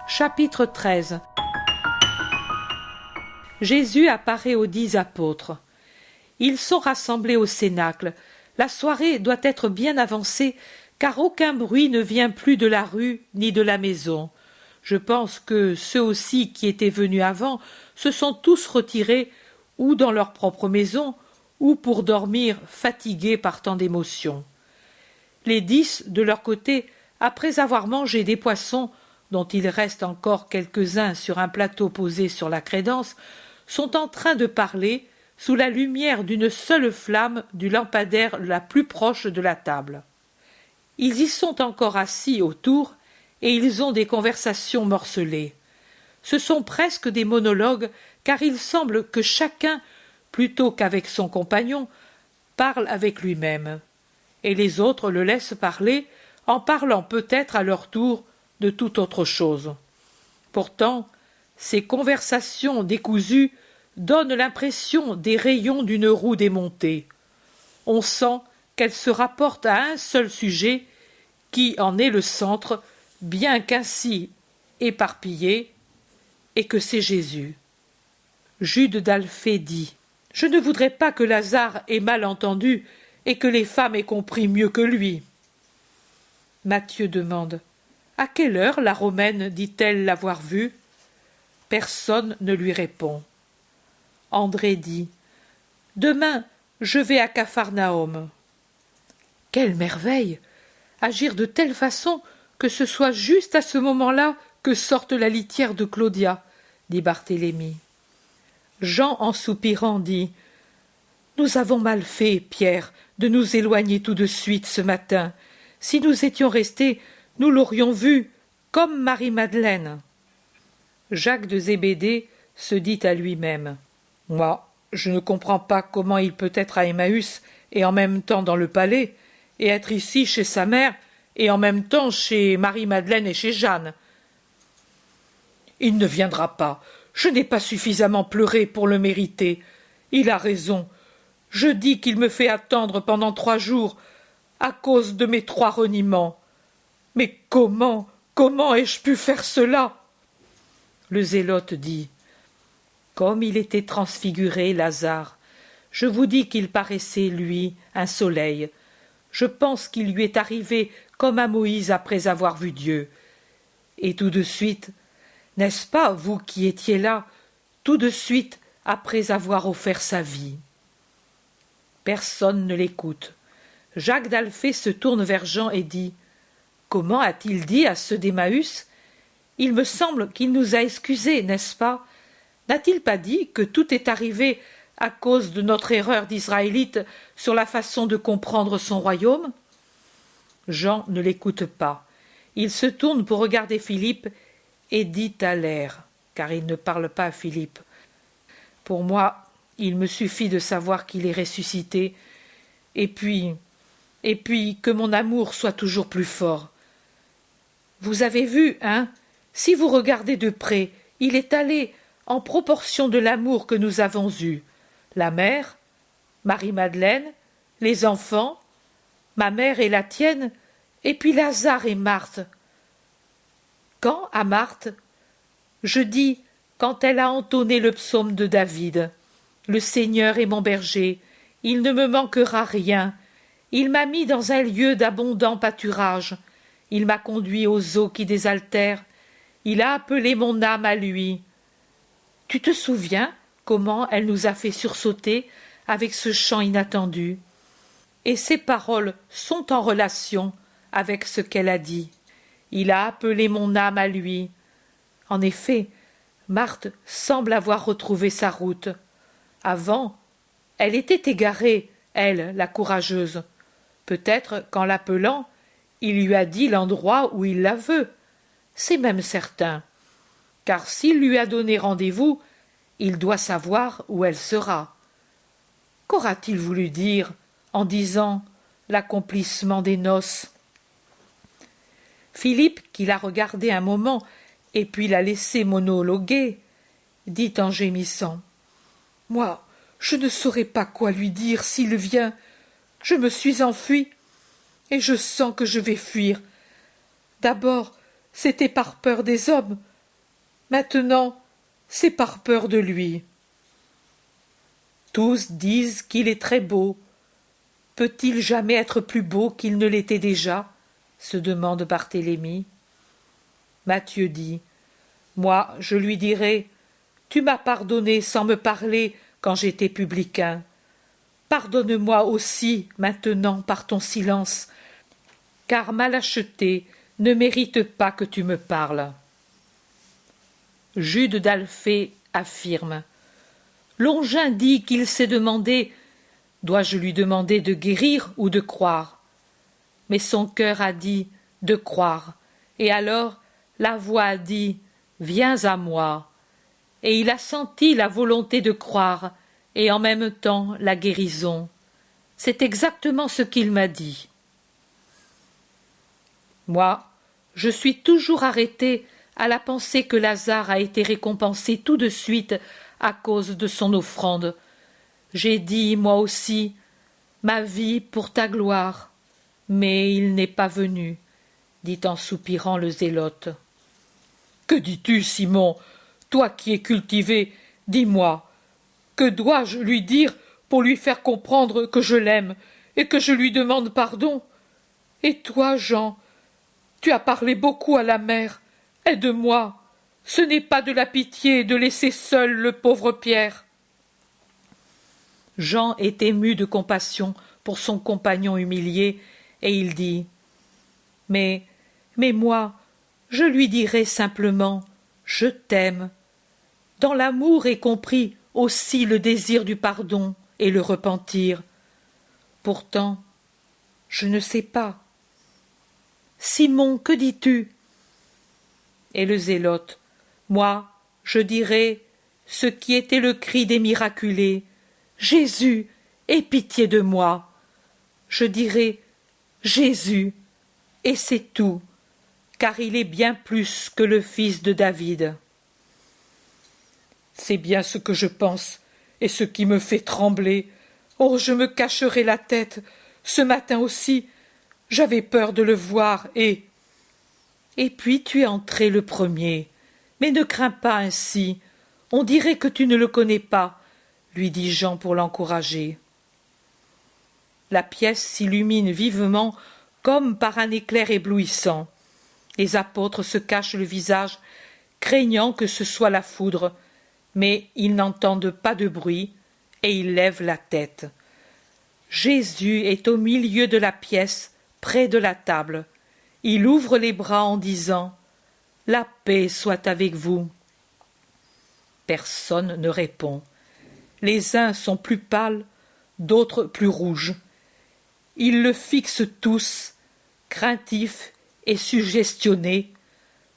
Chapitre 13. Jésus apparaît aux 10 apôtres. Ils sont rassemblés au cénacle. La soirée doit être bien avancée, car aucun bruit ne vient plus de la rue ni de la maison. Je pense que ceux aussi qui étaient venus avant se sont tous retirés, ou dans leur propre maison, ou pour dormir, fatigués par tant d'émotions. Les 10, de leur côté, après avoir mangé des poissons, dont il reste encore quelques-uns sur un plateau posé sur la crédence, sont en train de parler sous la lumière d'une seule flamme du lampadaire la plus proche de la table. Ils y sont encore assis autour et ils ont des conversations morcelées. Ce sont presque des monologues, car il semble que chacun, plutôt qu'avec son compagnon, parle avec lui-même, et les autres le laissent parler, en parlant peut-être à leur tour de toute autre chose. Pourtant, ces conversations décousues donnent l'impression des rayons d'une roue démontée. On sent qu'elles se rapportent à un seul sujet, qui en est le centre, bien qu'ainsi éparpillé, et que c'est Jésus. Jude d'Alphée dit « Je ne voudrais pas que Lazare ait mal entendu et que les femmes aient compris mieux que lui. » Matthieu demande « À quelle heure la Romaine dit-elle l'avoir vu ?» Personne ne lui répond. André dit « Demain, je vais à Capharnaüm. » Quelle merveille! Agir de telle façon que ce soit juste à ce moment-là que sorte la litière de Claudia, dit Barthélemy. Jean, en soupirant, dit « Nous avons mal fait, Pierre, de nous éloigner tout de suite ce matin. Si nous étions restés, nous l'aurions vu, comme Marie-Madeleine. » Jacques de Zébédée se dit à lui-même « Moi, je ne comprends pas comment il peut être à Emmaüs et en même temps dans le palais, et être ici chez sa mère et en même temps chez Marie-Madeleine et chez Jeanne. Il ne viendra pas. Je n'ai pas suffisamment pleuré pour le mériter. Il a raison. Je dis qu'il me fait attendre pendant 3 jours à cause de mes 3 reniements. Mais comment ai-je pu faire cela? » Le zélote dit « Comme il était transfiguré, Lazare, je vous dis qu'il paraissait, lui, un soleil. Je pense qu'il lui est arrivé comme à Moïse après avoir vu Dieu. Et tout de suite, n'est-ce pas, vous qui étiez là, tout de suite après avoir offert sa vie. » Personne ne l'écoute. Jacques d'Alphée se tourne vers Jean et dit « Comment a-t-il dit à ceux d'Emmaüs? Il me semble qu'il nous a excusés, n'est-ce pas? N'a-t-il pas dit que tout est arrivé à cause de notre erreur d'Israélite sur la façon de comprendre son royaume ?» Jean ne l'écoute pas. Il se tourne pour regarder Philippe et dit à l'air, car il ne parle pas à Philippe. « Pour moi, il me suffit de savoir qu'il est ressuscité, et puis que mon amour soit toujours plus fort. Vous avez vu, hein? Si vous regardez de près, il est allé en proportion de l'amour que nous avons eu. La mère, Marie-Madeleine, les enfants, ma mère et la tienne, et puis Lazare et Marthe. Quand, à Marthe? Je dis, quand elle a entonné le psaume de David. Le Seigneur est mon berger, il ne me manquera rien. Il m'a mis dans un lieu d'abondant pâturage. Il m'a conduit aux eaux qui désaltèrent. Il a appelé mon âme à lui. Tu te souviens comment elle nous a fait sursauter avec ce chant inattendu? Et ces paroles sont en relation avec ce qu'elle a dit. Il a appelé mon âme à lui. En effet, Marthe semble avoir retrouvé sa route. Avant, elle était égarée, elle, la courageuse. Peut-être qu'en l'appelant, il lui a dit l'endroit où il la veut. C'est même certain. Car s'il lui a donné rendez-vous, il doit savoir où elle sera. Qu'aura-t-il voulu dire en disant l'accomplissement des noces? Philippe, qui l'a regardé un moment et puis l'a laissé monologuer, dit en gémissant « Moi, je ne saurais pas quoi lui dire s'il vient. Je me suis enfui et je sens que je vais fuir. D'abord, c'était par peur des hommes, Maintenant, c'est par peur de lui. Tous disent qu'il est très beau. Peut-il jamais être plus beau qu'il ne l'était déjà? Se demande Barthélemy. Matthieu dit: Moi, je lui dirai: Tu m'as pardonné sans me parler quand j'étais publicain. Pardonne-moi aussi maintenant par ton silence, car ma lâcheté ne mérite pas que tu me parles. Jude d'Alphée affirme: Longin dit qu'il s'est demandé: Dois-je lui demander de guérir ou de croire? Mais son cœur a dit: De croire. Et alors la voix a dit: Viens à moi. Et il a senti la volonté de croire et en même temps la guérison. C'est exactement ce qu'il m'a dit. Moi, je suis toujours arrêté à la pensée que Lazare a été récompensé tout de suite à cause de son offrande. J'ai dit, moi aussi, ma vie pour ta gloire, mais il n'est pas venu, dit en soupirant le zélote. Que dis-tu, Simon, toi qui es cultivé, dis-moi, que dois-je lui dire pour lui faire comprendre que je l'aime et que je lui demande pardon? Et toi, Jean, tu as parlé beaucoup à la mère. Aide-moi. Ce n'est pas de la pitié de laisser seul le pauvre Pierre. Jean est ému de compassion pour son compagnon humilié, et il dit: Mais moi, je lui dirai simplement: Je t'aime. Dans l'amour est compris aussi le désir du pardon et le repentir. Pourtant, je ne sais pas. Simon, que dis-tu? Et le zélote: Moi, je dirai ce qui était le cri des miraculés: Jésus, aie pitié de moi. Je dirai: Jésus, et c'est tout, car il est bien plus que le fils de David. C'est bien ce que je pense et ce qui me fait trembler. Oh, je me cacherai la tête. Ce matin aussi, j'avais peur de le voir et puis tu es entré le premier. Mais ne crains pas ainsi. On dirait que tu ne le connais pas, lui dit Jean pour l'encourager. La pièce s'illumine vivement comme par un éclair éblouissant. Les apôtres se cachent le visage, craignant que ce soit la foudre, mais ils n'entendent pas de bruit et ils lèvent la tête. Jésus est au milieu de la pièce, près de la table. Il ouvre les bras en disant: La paix soit avec vous. Personne ne répond. Les uns sont plus pâles, d'autres plus rouges. Ils le fixent tous, craintifs et suggestionnés,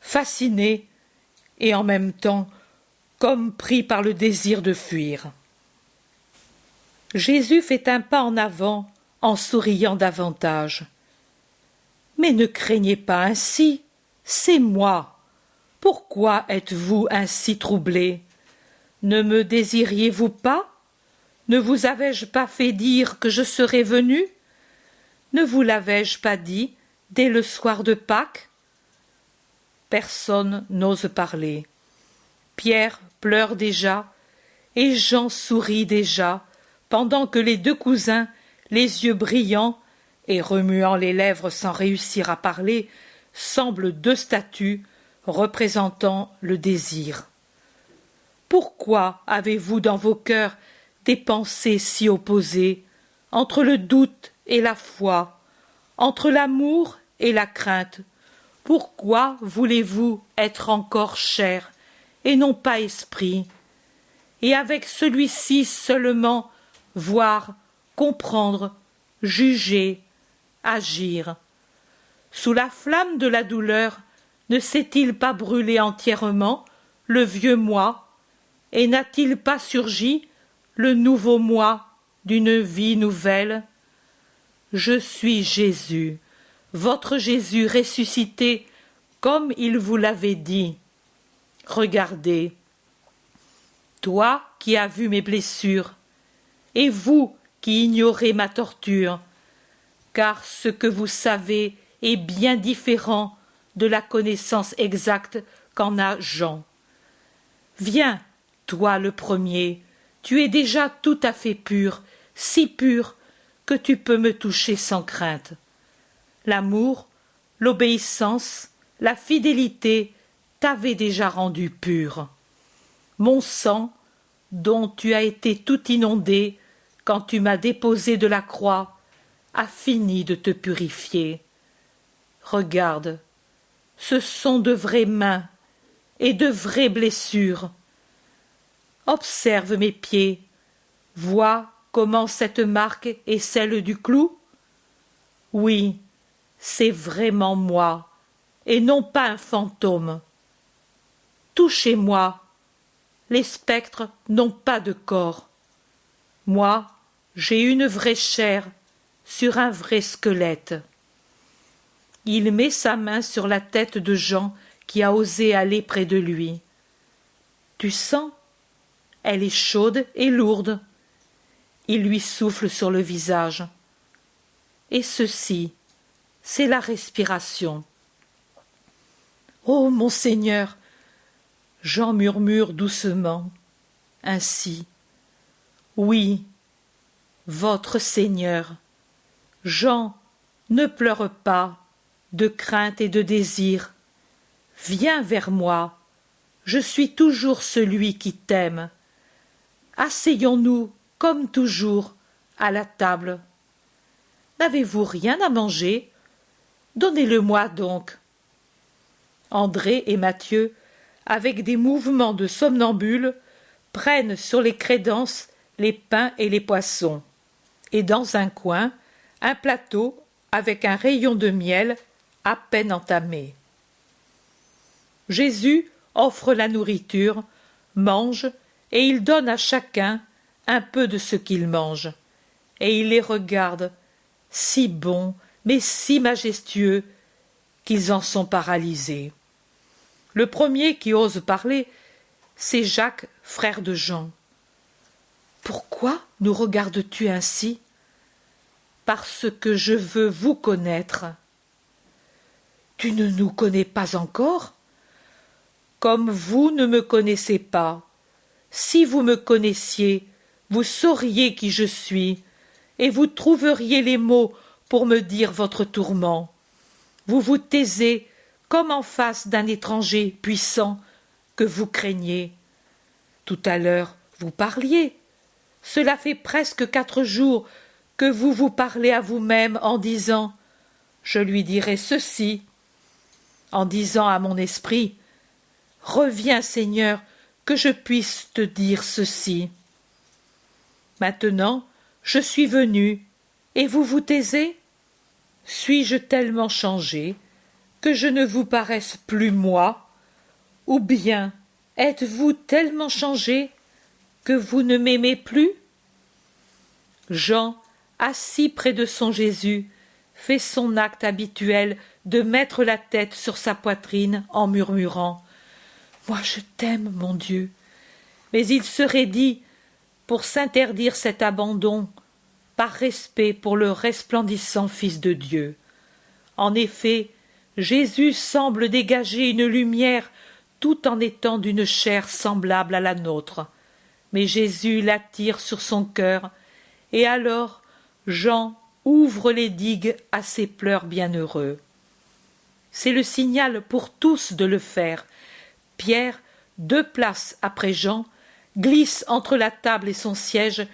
fascinés et en même temps comme pris par le désir de fuir. Jésus fait un pas en avant en souriant davantage. Mais ne craignez pas ainsi, c'est moi. Pourquoi êtes-vous ainsi troublés? Ne me désiriez-vous pas? Ne vous avais-je pas fait dire que je serais venu? Ne vous l'avais-je pas dit dès le soir de Pâques? Personne n'ose parler. Pierre pleure déjà, et Jean sourit déjà, pendant que les deux cousins, les yeux brillants et remuant les lèvres sans réussir à parler, semblent deux statues représentant le désir. Pourquoi avez-vous dans vos cœurs des pensées si opposées, entre le doute et la foi, entre l'amour et la crainte? Pourquoi voulez-vous être encore chair et non pas esprit, et avec celui-ci seulement voir, comprendre, juger, agir? Sous la flamme de la douleur, ne s'est-il pas brûlé entièrement le vieux moi, et n'a-t-il pas surgi le nouveau moi d'une vie nouvelle? Je suis Jésus, votre Jésus ressuscité, comme il vous l'avait dit. Regardez, toi qui as vu mes blessures, et vous qui ignorez ma torture, car ce que vous savez est bien différent de la connaissance exacte qu'en a Jean. Viens, toi le premier, tu es déjà tout à fait pur, si pur que tu peux me toucher sans crainte. L'amour, l'obéissance, la fidélité t'avaient déjà rendu pur. Mon sang, dont tu as été tout inondé quand tu m'as déposé de la croix, a fini de te purifier. Regarde, ce sont de vraies mains et de vraies blessures. Observe mes pieds, vois comment cette marque est celle du clou. Oui, c'est vraiment moi, et non pas un fantôme. Touchez-moi, les spectres n'ont pas de corps. Moi, j'ai une vraie chair sur un vrai squelette. Il met sa main sur la tête de Jean qui a osé aller près de lui. Tu sens? Elle est chaude et lourde. Il lui souffle sur le visage. Et ceci, c'est la respiration. Oh, mon Seigneur! Jean murmure doucement. Ainsi. Oui, votre Seigneur. Jean, ne pleure pas, de crainte et de désir. Viens vers moi. Je suis toujours celui qui t'aime. Asseyons-nous, comme toujours, à la table. N'avez-vous rien à manger? Donnez-le-moi donc. André et Matthieu, avec des mouvements de somnambules, prennent sur les crédences les pains et les poissons, et dans un coin, un plateau avec un rayon de miel à peine entamé. Jésus offre la nourriture, mange, et il donne à chacun un peu de ce qu'il mange, et il les regarde, si bons, mais si majestueux, qu'ils en sont paralysés. Le premier qui ose parler, c'est Jacques, frère de Jean. « Pourquoi nous regardes-tu ainsi ?»« Parce que je veux vous connaître. »« Tu ne nous connais pas encore ?»« Comme vous ne me connaissez pas. Si vous me connaissiez, vous sauriez qui je suis, et vous trouveriez les mots pour me dire votre tourment. Vous vous taisez comme en face d'un étranger puissant que vous craignez. Tout à l'heure, vous parliez. Cela fait presque 4 jours que vous vous parlez à vous-même en disant « Je lui dirai ceci », en disant à mon esprit « Reviens, Seigneur, que je puisse te dire ceci. » Maintenant, je suis venu, et vous vous taisez? Suis-je tellement changé que je ne vous paraisse plus moi? Ou bien êtes-vous tellement changé que vous ne m'aimez plus? Jean, assis près de son Jésus, fait son acte habituel de mettre la tête sur sa poitrine en murmurant « Moi je t'aime, mon Dieu !» Mais il serait dit, pour s'interdire cet abandon, par respect pour le resplendissant Fils de Dieu. En effet, Jésus semble dégager une lumière tout en étant d'une chair semblable à la nôtre. Mais Jésus l'attire sur son cœur, et alors Jean ouvre les digues à ses pleurs bienheureux. C'est le signal pour tous de le faire. Pierre, 2 places après Jean, glisse entre la table et son siège,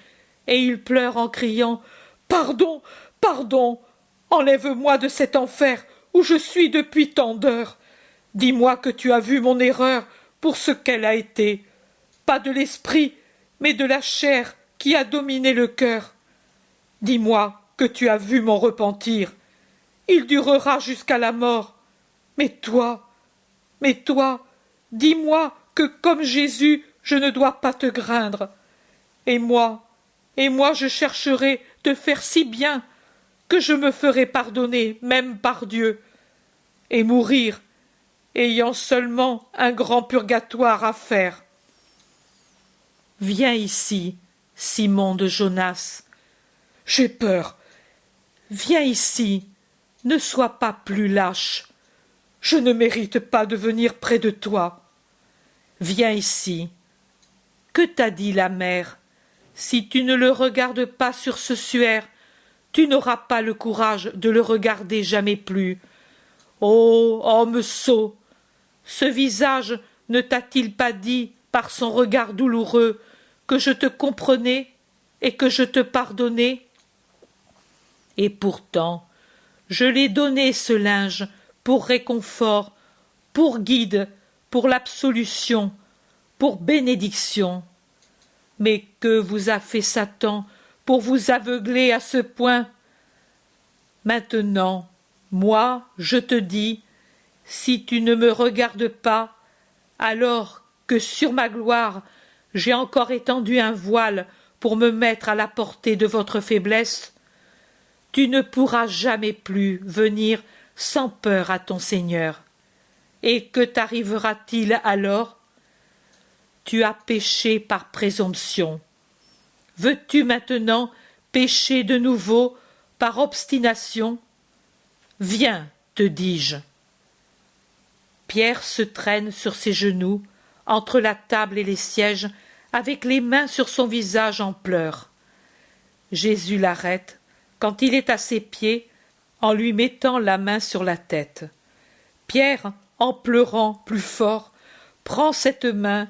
et il pleure en criant « Pardon, pardon, enlève-moi de cet enfer où je suis depuis tant d'heures. Dis-moi que tu as vu mon erreur pour ce qu'elle a été, pas de l'esprit, mais de la chair qui a dominé le cœur. Dis-moi que tu as vu mon repentir. Il durera jusqu'à la mort. Mais toi, dis-moi que comme Jésus, je ne dois pas te craindre. Et moi, je chercherai de faire si bien que je me ferai pardonner même par Dieu, et mourir, ayant seulement un grand purgatoire à faire. Viens ici, Simon de Jonas. J'ai peur. Viens ici, ne sois pas plus lâche. Je ne mérite pas de venir près de toi. Viens ici, Que t'a dit la mère? Si tu ne le regardes pas sur ce suaire, tu n'auras pas le courage de le regarder jamais plus. Ô homme sot! Ce visage ne t'a-t-il pas dit, par son regard douloureux, que je te comprenais et que je te pardonnais? Et pourtant, je l'ai donné ce linge pour réconfort, pour guide, pour l'absolution, pour bénédiction. Mais que vous a fait Satan pour vous aveugler à ce point? Maintenant, moi, je te dis, si tu ne me regardes pas, alors que sur ma gloire j'ai encore étendu un voile pour me mettre à la portée de votre faiblesse, tu ne pourras jamais plus venir sans peur à ton Seigneur. Et que t'arrivera-t-il alors? Tu as péché par présomption. Veux-tu maintenant pécher de nouveau par obstination? Viens, te dis-je. Pierre se traîne sur ses genoux, entre la table et les sièges, avec les mains sur son visage en pleurs. Jésus l'arrête, quand il est à ses pieds, en lui mettant la main sur la tête. Pierre, en pleurant plus fort, prend cette main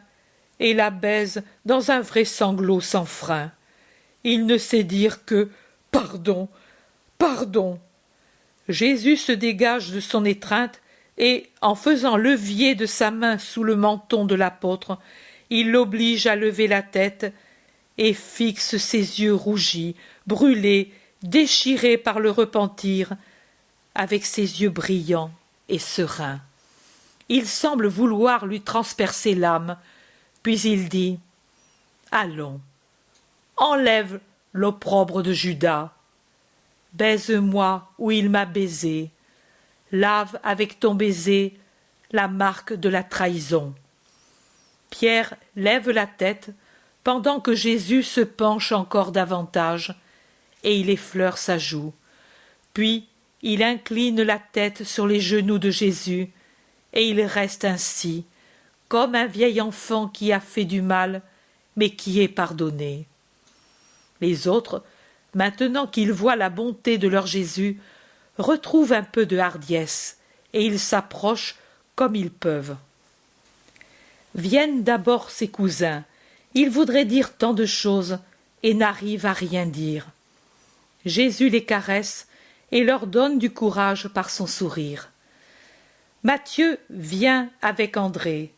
et la baise dans un vrai sanglot sans frein. Il ne sait dire que « Pardon, pardon !» Jésus se dégage de son étreinte et, en faisant levier de sa main sous le menton de l'apôtre, il l'oblige à lever la tête et fixe ses yeux rougis, brûlés, déchirés par le repentir, avec ses yeux brillants et sereins. Il semble vouloir lui transpercer l'âme, puis il dit « Allons, enlève l'opprobre de Judas, baise-moi où il m'a baisé, lave avec ton baiser la marque de la trahison. » Pierre lève la tête pendant que Jésus se penche encore davantage et il effleure sa joue. Puis il incline la tête sur les genoux de Jésus et il reste ainsi, comme un vieil enfant qui a fait du mal, mais qui est pardonné. Les autres, maintenant qu'ils voient la bonté de leur Jésus, retrouvent un peu de hardiesse, et ils s'approchent comme ils peuvent. Viennent d'abord ses cousins. Ils voudraient dire tant de choses, et n'arrivent à rien dire. Jésus les caresse et leur donne du courage par son sourire. Matthieu vient avec André.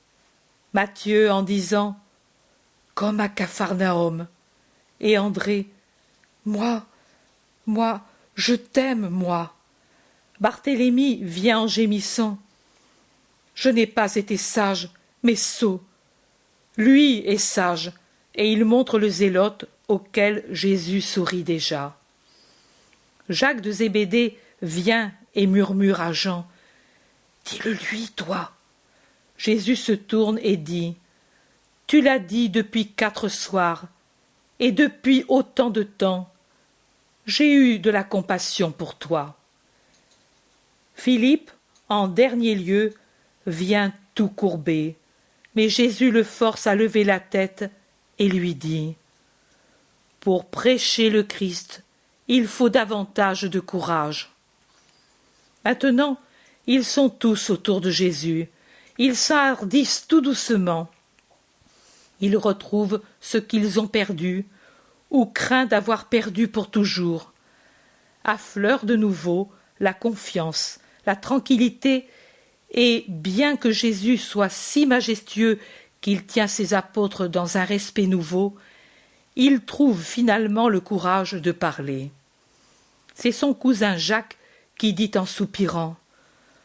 Matthieu en disant « Comme à Capharnaüm » et André « Moi, je t'aime, moi ». Barthélemy vient en gémissant « Je n'ai pas été sage, mais sot. » Lui est sage, et il montre le zélote auquel Jésus sourit déjà. Jacques de Zébédée vient et murmure à Jean « Dis-le-lui, toi !» Jésus se tourne et dit « Tu l'as dit depuis 4 soirs, et depuis autant de temps. J'ai eu de la compassion pour toi. » Philippe, en dernier lieu, vient tout courbé, mais Jésus le force à lever la tête et lui dit « Pour prêcher le Christ, il faut davantage de courage. » Maintenant, ils sont tous autour de Jésus. Ils s'enhardissent tout doucement. Ils retrouvent ce qu'ils ont perdu, ou craint d'avoir perdu pour toujours. Affleure de nouveau la confiance, la tranquillité, et bien que Jésus soit si majestueux qu'il tient ses apôtres dans un respect nouveau, il trouve finalement le courage de parler. C'est son cousin Jacques qui dit en soupirant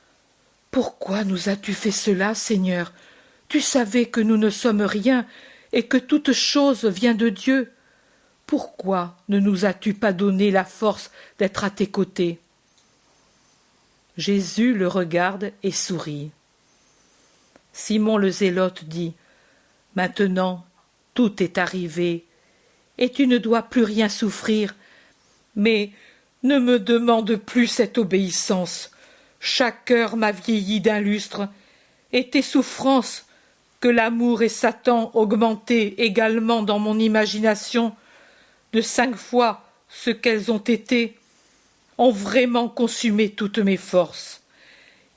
« Pourquoi nous as-tu fait cela, Seigneur? Tu savais que nous ne sommes rien et que toute chose vient de Dieu. Pourquoi ne nous as-tu pas donné la force d'être à tes côtés ?» Jésus le regarde et sourit. Simon le Zélote dit « Maintenant, tout est arrivé, et tu ne dois plus rien souffrir, mais ne me demande plus cette obéissance. Chaque heure m'a vieilli d'un lustre, et tes souffrances, que l'amour et Satan augmentés également dans mon imagination de 5 fois ce qu'elles ont été, ont vraiment consumé toutes mes forces.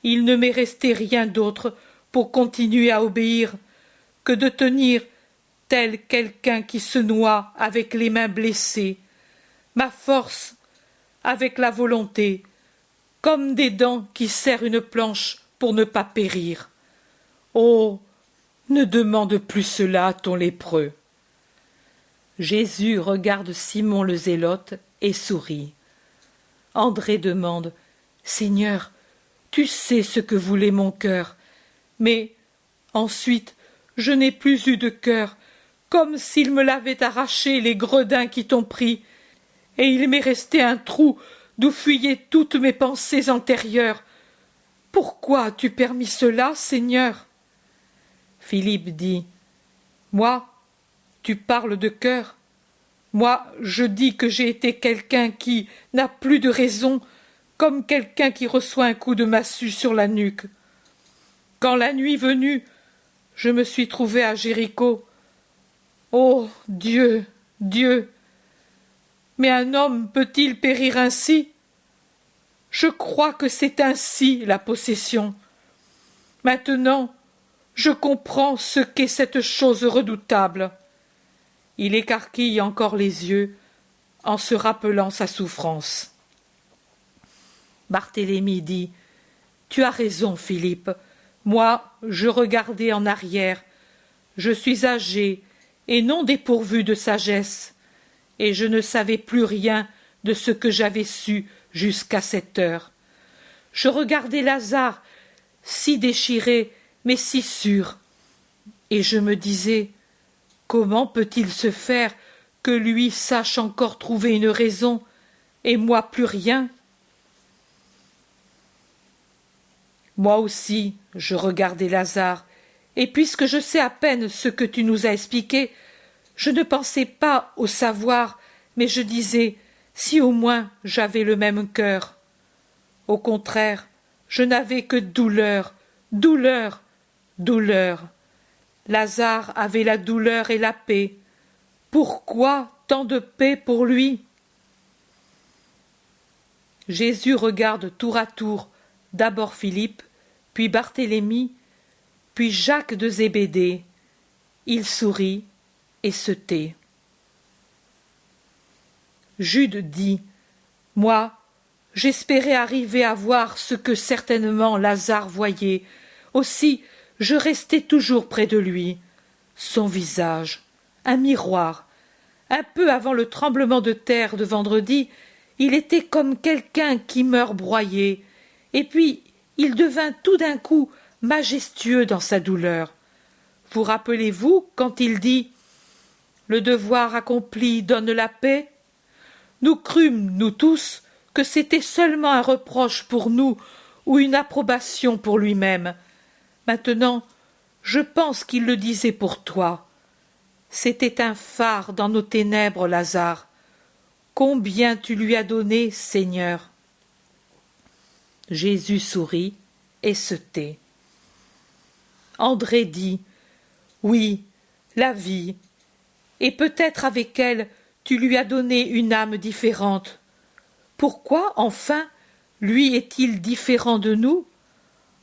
Il ne m'est resté rien d'autre pour continuer à obéir que de tenir tel quelqu'un qui se noie avec les mains blessées, ma force avec la volonté, comme des dents qui serrent une planche pour ne pas périr. Oh, ne demande plus cela à ton lépreux. Jésus regarde Simon le Zélote et sourit. André demande « Seigneur, tu sais ce que voulait mon cœur, mais ensuite je n'ai plus eu de cœur, comme s'il me l'avait arraché les gredins qui t'ont pris, et il m'est resté un trou d'où fuyaient toutes mes pensées antérieures. Pourquoi as-tu permis cela, Seigneur ?» Philippe dit « Moi, tu parles de cœur. Moi, je dis que j'ai été quelqu'un qui n'a plus de raison, comme quelqu'un qui reçoit un coup de massue sur la nuque. Quand la nuit venue, je me suis trouvé à Jéricho. Oh Dieu, Dieu! Mais un homme peut-il périr ainsi? Je crois que c'est ainsi la possession. Maintenant, je comprends ce qu'est cette chose redoutable. » Il écarquille encore les yeux en se rappelant sa souffrance. Barthélemy dit « Tu as raison, Philippe. Moi, je regardais en arrière. Je suis âgé et non dépourvu de sagesse, et je ne savais plus rien de ce que j'avais su jusqu'à cette heure. Je regardais Lazare, si déchiré, mais si sûr, et je me disais « Comment peut-il se faire que lui sache encore trouver une raison, et moi plus rien ?» Moi aussi, je regardais Lazare, et puisque je sais à peine ce que tu nous as expliqué, je ne pensais pas au savoir, mais je disais « Si au moins j'avais le même cœur !» Au contraire, je n'avais que douleur, douleur, douleur. Lazare avait la douleur et la paix. Pourquoi tant de paix pour lui? Jésus regarde tour à tour d'abord Philippe, puis Barthélemy, puis Jacques de Zébédée. Il sourit et se tait. Jude dit « Moi, j'espérais arriver à voir ce que certainement Lazare voyait. Aussi, je restais toujours près de lui. Son visage, un miroir. Un peu avant le tremblement de terre de vendredi, il était comme quelqu'un qui meurt broyé, et puis il devint tout d'un coup majestueux dans sa douleur. Vous rappelez-vous quand il dit « Le devoir accompli donne la paix » Nous crûmes, nous tous, que c'était seulement un reproche pour nous ou une approbation pour lui-même. Maintenant, je pense qu'il le disait pour toi. C'était un phare dans nos ténèbres, Lazare. Combien tu lui as donné, Seigneur? Jésus sourit et se tait. André dit « Oui, la vie, et peut-être avec elle tu lui as donné une âme différente. Pourquoi, enfin, lui est-il différent de nous?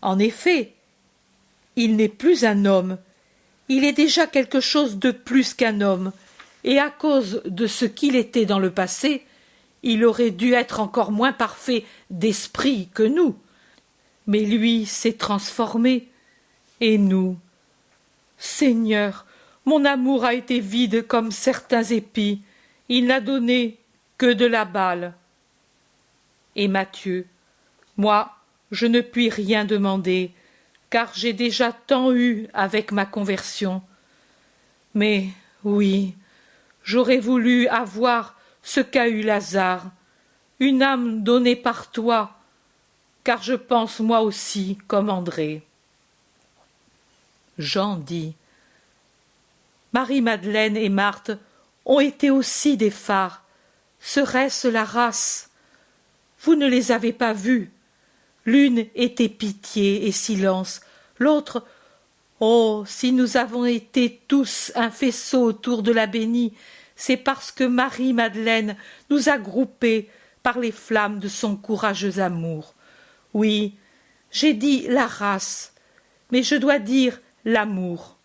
En effet, il n'est plus un homme, il est déjà quelque chose de plus qu'un homme, et à cause de ce qu'il était dans le passé, il aurait dû être encore moins parfait d'esprit que nous. Mais lui s'est transformé, et nous? Seigneur, mon amour a été vide comme certains épis, il n'a donné que de la balle. Et Matthieu, moi, je ne puis rien demander, car j'ai déjà tant eu avec ma conversion. Mais oui, j'aurais voulu avoir ce qu'a eu Lazare, une âme donnée par toi, car je pense moi aussi comme André. Jean dit « Marie-Madeleine et Marthe ont été aussi des phares. Serait-ce la race? Vous ne les avez pas vues. L'une était pitié et silence, l'autre Oh, si nous avons été tous un faisceau autour de la bénie, c'est parce que Marie-Madeleine nous a groupés par les flammes de son courageux amour. Oui, j'ai dit la race, mais je dois dire l'amour.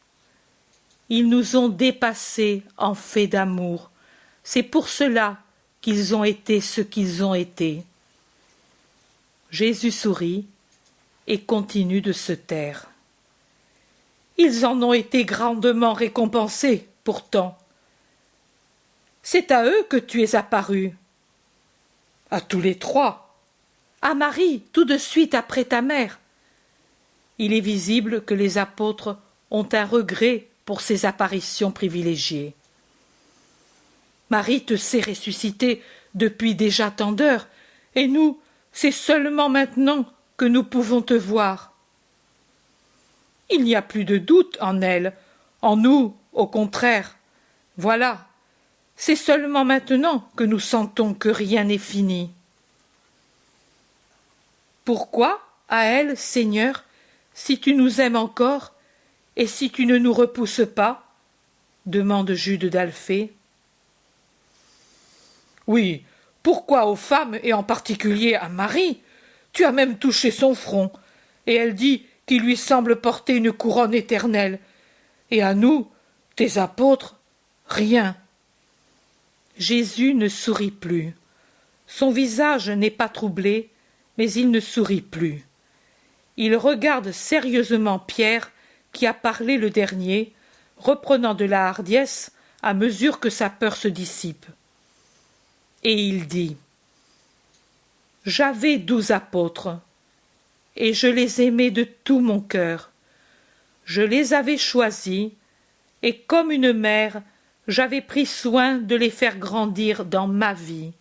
Ils nous ont dépassés en fait d'amour. C'est pour cela qu'ils ont été ce qu'ils ont été. Jésus sourit et continue de se taire. Ils en ont été grandement récompensés, pourtant. C'est à eux que tu es apparu. À tous les trois. À Marie, tout de suite après ta mère. Il est visible que les apôtres ont un regret pour ces apparitions privilégiées. Marie te sait ressuscité depuis déjà tant d'heures, et nous, c'est seulement maintenant que nous pouvons te voir. Il n'y a plus de doute en elle, en nous, au contraire. Voilà, c'est seulement maintenant que nous sentons que rien n'est fini. Pourquoi, à elle, Seigneur, si tu nous aimes encore, et si tu ne nous repousses pas? Demande Jude d'Alphée. Oui, pourquoi aux femmes, et en particulier à Marie? Tu as même touché son front, et elle dit qu'il lui semble porter une couronne éternelle. Et à nous, tes apôtres, rien. Jésus ne sourit plus. Son visage n'est pas troublé, mais il ne sourit plus. Il regarde sérieusement Pierre, qui a parlé le dernier, reprenant de la hardiesse à mesure que sa peur se dissipe. Et il dit: J'avais 12 apôtres, et je les aimais de tout mon cœur. Je les avais choisis, et comme une mère, j'avais pris soin de les faire grandir dans ma vie.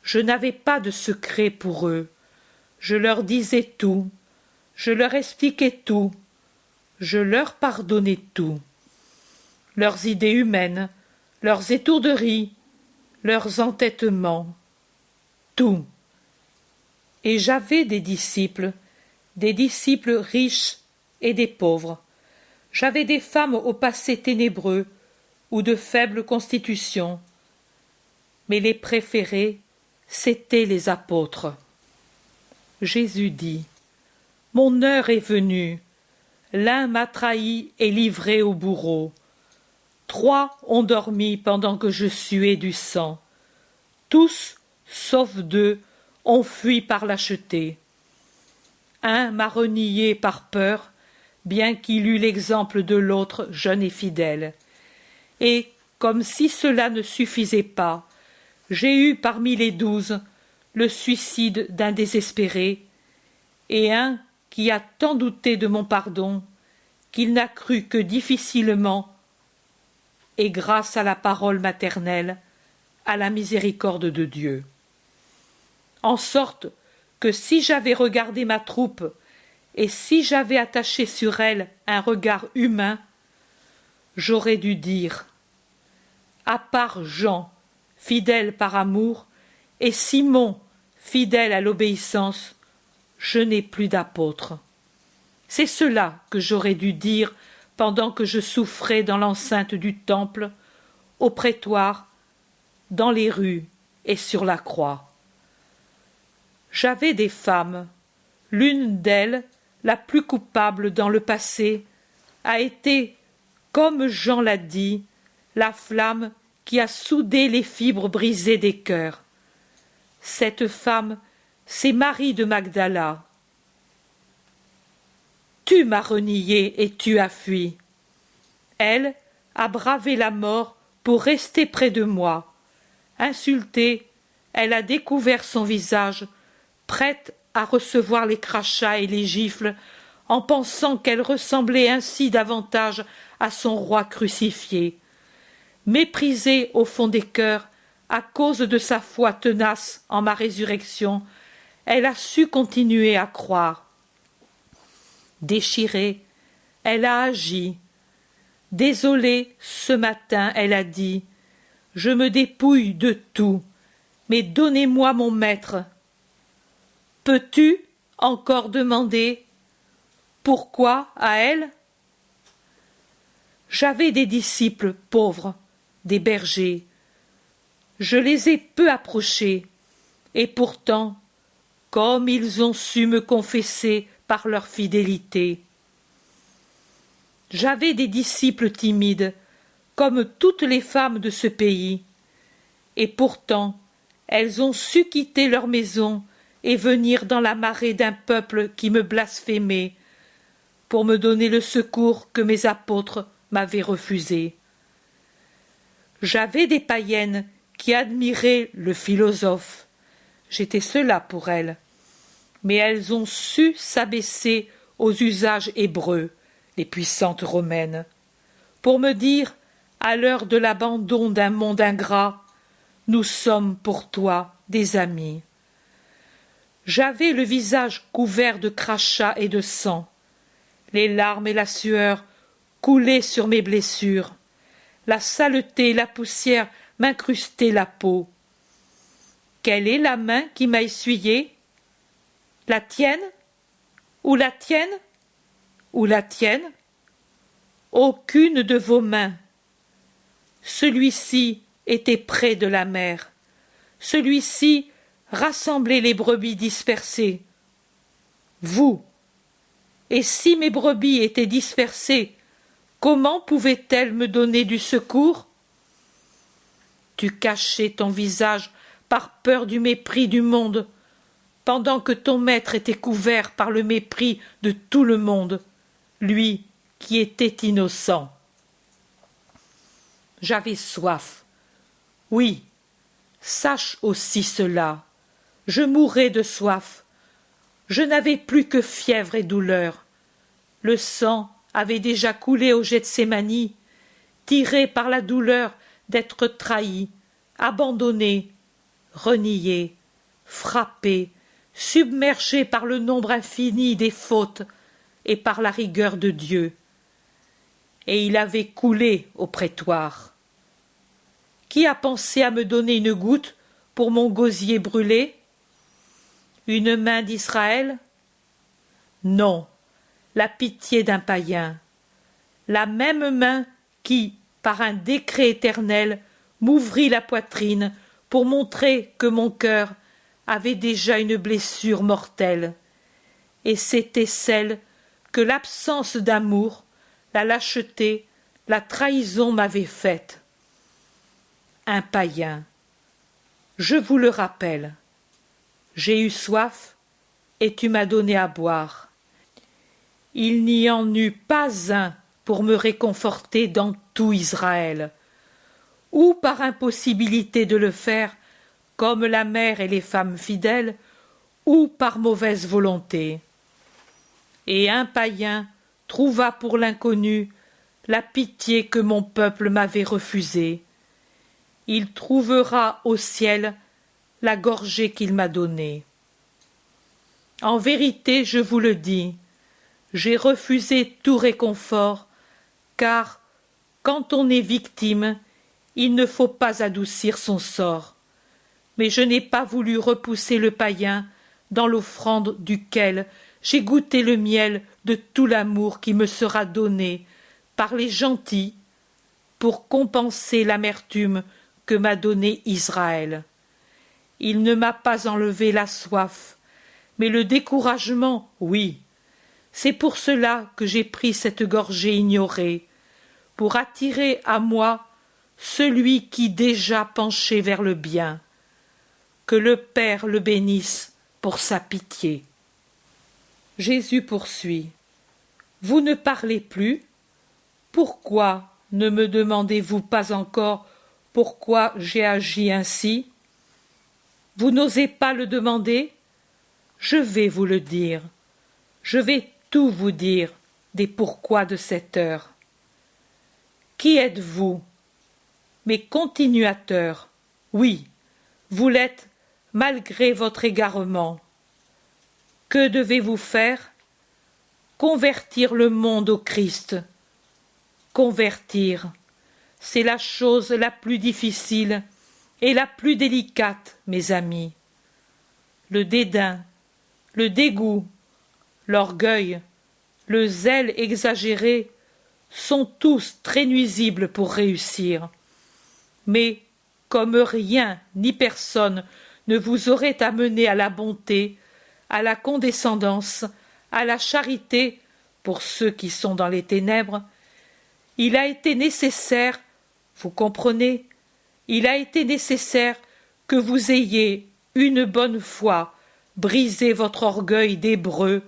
Je n'avais pas de secret pour eux. Je leur disais tout, je leur expliquais tout, je leur pardonnais tout. Leurs idées humaines, leurs étourderies, leurs entêtements, tout. Et j'avais des disciples riches et des pauvres. J'avais des femmes au passé ténébreux ou de faible constitution. Mais les préférés, c'étaient les apôtres. Jésus dit: Mon heure est venue. L'un m'a trahi et livré au bourreau. 3 ont dormi pendant que je suais du sang. Tous, sauf 2, ont fui par lâcheté. Un m'a renié par peur, bien qu'il eût l'exemple de l'autre jeune et fidèle. Et, comme si cela ne suffisait pas, j'ai eu parmi les 12 le suicide d'un désespéré, et un qui a tant douté de mon pardon qu'il n'a cru que difficilement, et grâce à la parole maternelle, à la miséricorde de Dieu. En sorte que si j'avais regardé ma troupe, et si j'avais attaché sur elle un regard humain, j'aurais dû dire: à part Jean, fidèle par amour, et Simon, fidèle à l'obéissance, je n'ai plus d'apôtre. C'est cela que j'aurais dû dire pendant que je souffrais dans l'enceinte du temple, au prétoire, dans les rues et sur la croix. J'avais des femmes. L'une d'elles, la plus coupable dans le passé, a été, comme Jean l'a dit, la flamme qui a soudé les fibres brisées des cœurs. Cette femme, c'est Marie de Magdala. Tu m'as renié et tu as fui. Elle a bravé la mort pour rester près de moi. Insultée, elle a découvert son visage, prête à recevoir les crachats et les gifles, en pensant qu'elle ressemblait ainsi davantage à son roi crucifié. Méprisée au fond des cœurs, à cause de sa foi tenace en ma résurrection, elle a su continuer à croire. Déchirée, elle a agi. Désolée, ce matin, elle a dit: Je me dépouille de tout, mais donnez-moi mon maître. Peux-tu encore demander pourquoi à elle? J'avais des disciples pauvres, des bergers. Je les ai peu approchés, et pourtant, comme ils ont su me confesser par leur fidélité. J'avais des disciples timides, comme toutes les femmes de ce pays, et pourtant elles ont su quitter leur maison et venir dans la marée d'un peuple qui me blasphémait, pour me donner le secours que mes apôtres m'avaient refusé. J'avais des païennes qui admiraient le philosophe. J'étais cela pour elles. Mais elles ont su s'abaisser aux usages hébreux, les puissantes romaines, pour me dire, à l'heure de l'abandon d'un monde ingrat, nous sommes pour toi des amis. J'avais le visage couvert de crachats et de sang. Les larmes et la sueur coulaient sur mes blessures. La saleté et la poussière m'incrustaient la peau. Quelle est la main qui m'a essuyé? La tienne? Ou la tienne? Ou la tienne? Aucune de vos mains. Celui-ci était près de la mer. Celui-ci rassemblait les brebis dispersées. Vous. Et si mes brebis étaient dispersées, comment pouvaient-elles me donner du secours? Tu cachais ton visage par peur du mépris du monde, pendant que ton maître était couvert par le mépris de tout le monde, lui qui était innocent. J'avais soif. Oui, sache aussi cela. Je mourais de soif. Je n'avais plus que fièvre et douleur. Le sang avait déjà coulé au Gethsémani, tiré par la douleur d'être trahi, abandonné, renié, frappé, submergé par le nombre infini des fautes et par la rigueur de Dieu. Et il avait coulé au prétoire. Qui a pensé à me donner une goutte pour mon gosier brûlé? Une main d'Israël? Non, la pitié d'un païen. La même main qui, par un décret éternel, m'ouvrit la poitrine pour montrer que mon cœur avait déjà une blessure mortelle. Et c'était celle que l'absence d'amour, la lâcheté, la trahison m'avaient faite. Un païen. Je vous le rappelle. J'ai eu soif, et tu m'as donné à boire. Il n'y en eut pas un pour me réconforter dans tout Israël, ou par impossibilité de le faire, comme la mère et les femmes fidèles, ou par mauvaise volonté. Et un païen trouva pour l'inconnu la pitié que mon peuple m'avait refusée. Il trouvera au ciel la gorgée qu'il m'a donnée. En vérité, je vous le dis, j'ai refusé tout réconfort, car, quand on est victime, il ne faut pas adoucir son sort. Mais je n'ai pas voulu repousser le païen dans l'offrande duquel j'ai goûté le miel de tout l'amour qui me sera donné par les gentils pour compenser l'amertume que m'a donnée Israël. Il ne m'a pas enlevé la soif, mais le découragement, oui. C'est pour cela que j'ai pris cette gorgée ignorée, pour attirer à moi celui qui déjà penchait vers le bien. Que le Père le bénisse pour sa pitié. Jésus poursuit. Vous ne parlez plus? Pourquoi ne me demandez-vous pas encore pourquoi j'ai agi ainsi? Vous n'osez pas le demander? Je vais vous le dire. Je vais tout vous dire des pourquoi de cette heure. Qui êtes-vous? Mes continuateurs. Oui, vous l'êtes malgré votre égarement. Que devez-vous faire? Convertir le monde au Christ. Convertir, c'est la chose la plus difficile et la plus délicate, mes amis. Le dédain, le dégoût, l'orgueil, le zèle exagéré sont tous très nuisibles pour réussir. Mais, comme rien ni personne ne vous aurait amené à la bonté, à la condescendance, à la charité pour ceux qui sont dans les ténèbres, il a été nécessaire, vous comprenez, il a été nécessaire que vous ayez une bonne fois brisé votre orgueil d'hébreu,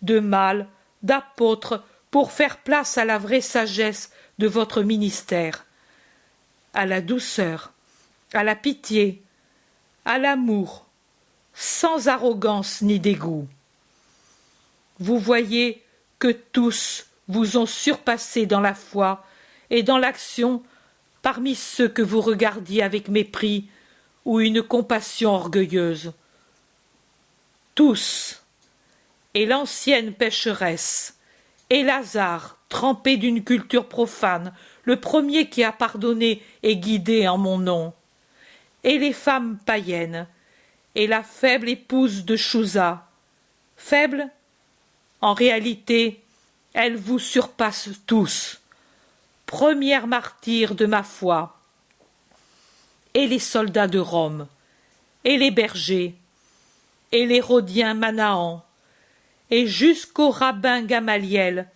de mâle, d'apôtre, pour faire place à la vraie sagesse de votre ministère, à la douceur, à la pitié, à l'amour, sans arrogance ni dégoût. Vous voyez que tous vous ont surpassé dans la foi et dans l'action parmi ceux que vous regardiez avec mépris ou une compassion orgueilleuse. Tous, et l'ancienne pécheresse, et Lazare, trempé d'une culture profane, le premier qui a pardonné et guidé en mon nom, et les femmes païennes, et la faible épouse de Chouza. Faible, en réalité, elle vous surpasse tous, première martyre de ma foi, et les soldats de Rome, et les bergers, et l'hérodien Manahan, et jusqu'au rabbin Gamaliel.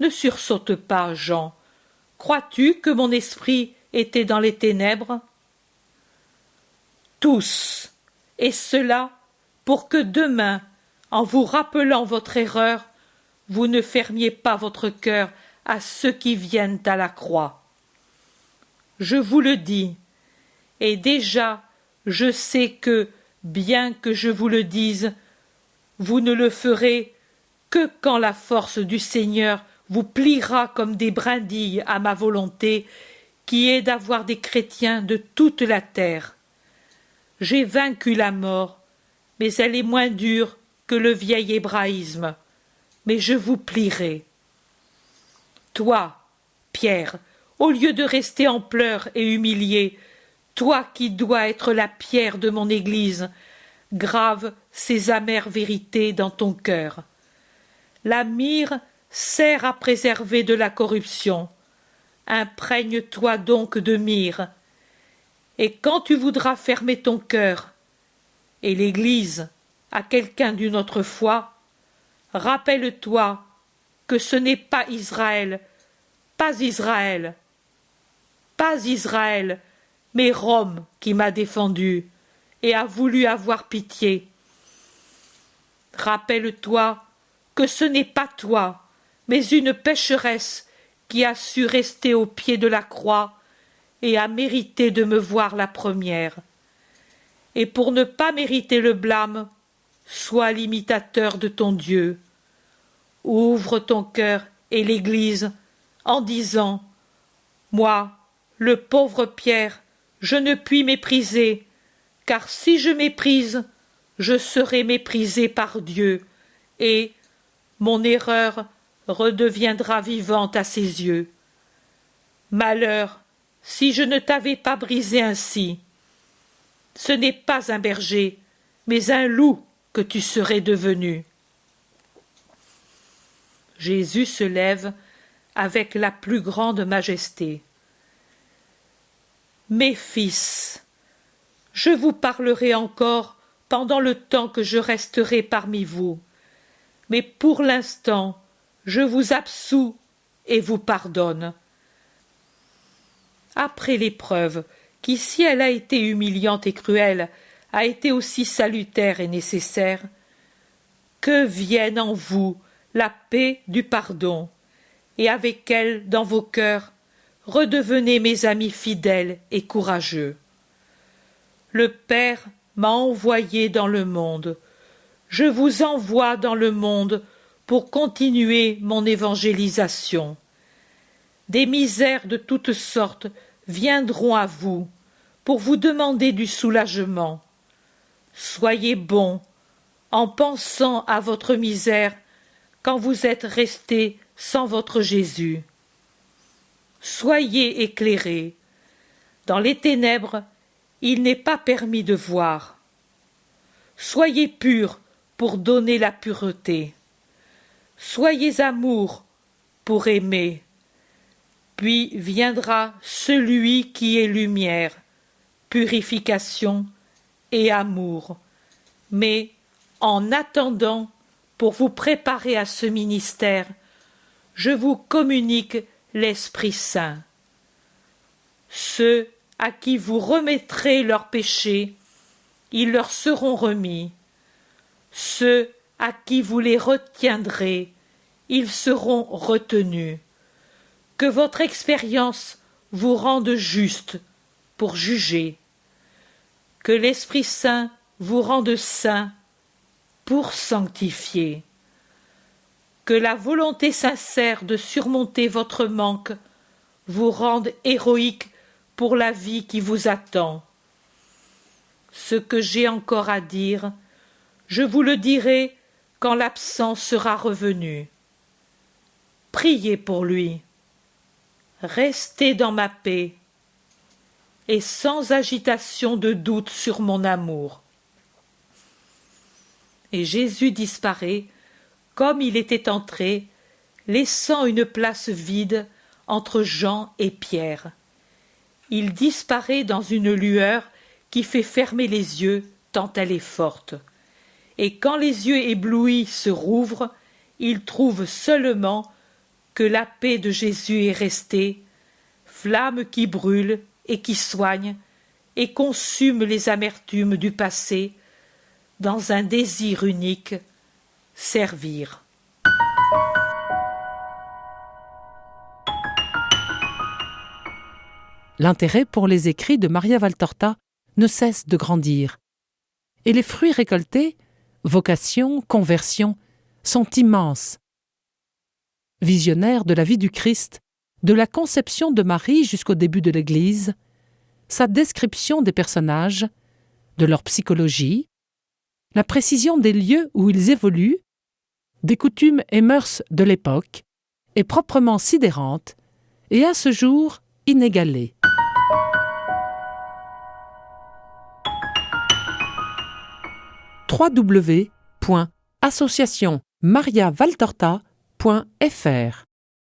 Ne sursaute pas, Jean. Crois-tu que mon esprit était dans les ténèbres? Tous, et cela pour que demain, en vous rappelant votre erreur, vous ne fermiez pas votre cœur à ceux qui viennent à la croix. Je vous le dis, et déjà je sais que, bien que je vous le dise, vous ne le ferez que quand la force du Seigneur vous pliera comme des brindilles à ma volonté, qui est d'avoir des chrétiens de toute la terre. J'ai vaincu la mort, mais elle est moins dure que le vieil hébraïsme, mais je vous plierai. Toi, Pierre, au lieu de rester en pleurs et humilié, toi qui dois être la pierre de mon Église, grave ces amères vérités dans ton cœur. La myrrhe sert à préserver de la corruption. Imprègne-toi donc de myrrhe. Et quand tu voudras fermer ton cœur, et l'Église, à quelqu'un d'une autre foi, rappelle-toi que ce n'est pas Israël, pas Israël, pas Israël, mais Rome qui m'a défendu et a voulu avoir pitié. Rappelle-toi que ce n'est pas toi, mais une pécheresse qui a su rester au pied de la croix et a mérité de me voir la première. Et pour ne pas mériter le blâme, sois l'imitateur de ton Dieu. Ouvre ton cœur et l'Église en disant « Moi, le pauvre Pierre, je ne puis mépriser, car si je méprise, je serai méprisé par Dieu, et mon erreur redeviendra vivante à ses yeux. Malheur, si je ne t'avais pas brisé ainsi. Ce n'est pas un berger, mais un loup que tu serais devenu. » Jésus se lève avec la plus grande majesté. « Mes fils, je vous parlerai encore pendant le temps que je resterai parmi vous, mais pour l'instant, je vous absous et vous pardonne. » Après l'épreuve, qui, si elle a été humiliante et cruelle, a été aussi salutaire et nécessaire, que vienne en vous la paix du pardon, et avec elle, dans vos cœurs, redevenez mes amis fidèles et courageux. Le Père m'a envoyé dans le monde. Je vous envoie dans le monde pour continuer mon évangélisation. Des misères de toutes sortes viendront à vous pour vous demander du soulagement. Soyez bons en pensant à votre misère quand vous êtes restés sans votre Jésus. Soyez éclairés. Dans les ténèbres, il n'est pas permis de voir. Soyez purs pour donner la pureté. Soyez amour pour aimer. Puis viendra celui qui est lumière, purification et amour. Mais en attendant, pour vous préparer à ce ministère, je vous communique l'Esprit Saint. Ceux à qui vous remettrez leurs péchés, ils leur seront remis. Ceux à qui vous les retiendrez, ils seront retenus. Que votre expérience vous rende juste pour juger. Que l'Esprit Saint vous rende saint pour sanctifier. Que la volonté sincère de surmonter votre manque vous rende héroïque pour la vie qui vous attend. Ce que j'ai encore à dire, je vous le dirai quand l'absent sera revenu. Priez pour lui. Restez dans ma paix et sans agitation de doute sur mon amour. Et Jésus disparaît comme il était entré, laissant une place vide entre Jean et Pierre. Il disparaît dans une lueur qui fait fermer les yeux tant elle est forte. Et quand les yeux éblouis se rouvrent, ils trouvent seulement que la paix de Jésus est restée, flamme qui brûle et qui soigne et consume les amertumes du passé, dans un désir unique, servir. L'intérêt pour les écrits de Maria Valtorta ne cesse de grandir. Et les fruits récoltés, vocation, conversion, sont immenses. Visionnaire de la vie du Christ, de la conception de Marie jusqu'au début de l'Église, sa description des personnages, de leur psychologie, la précision des lieux où ils évoluent, des coutumes et mœurs de l'époque, est proprement sidérante et à ce jour inégalée. www.associationmariavaltorta.fr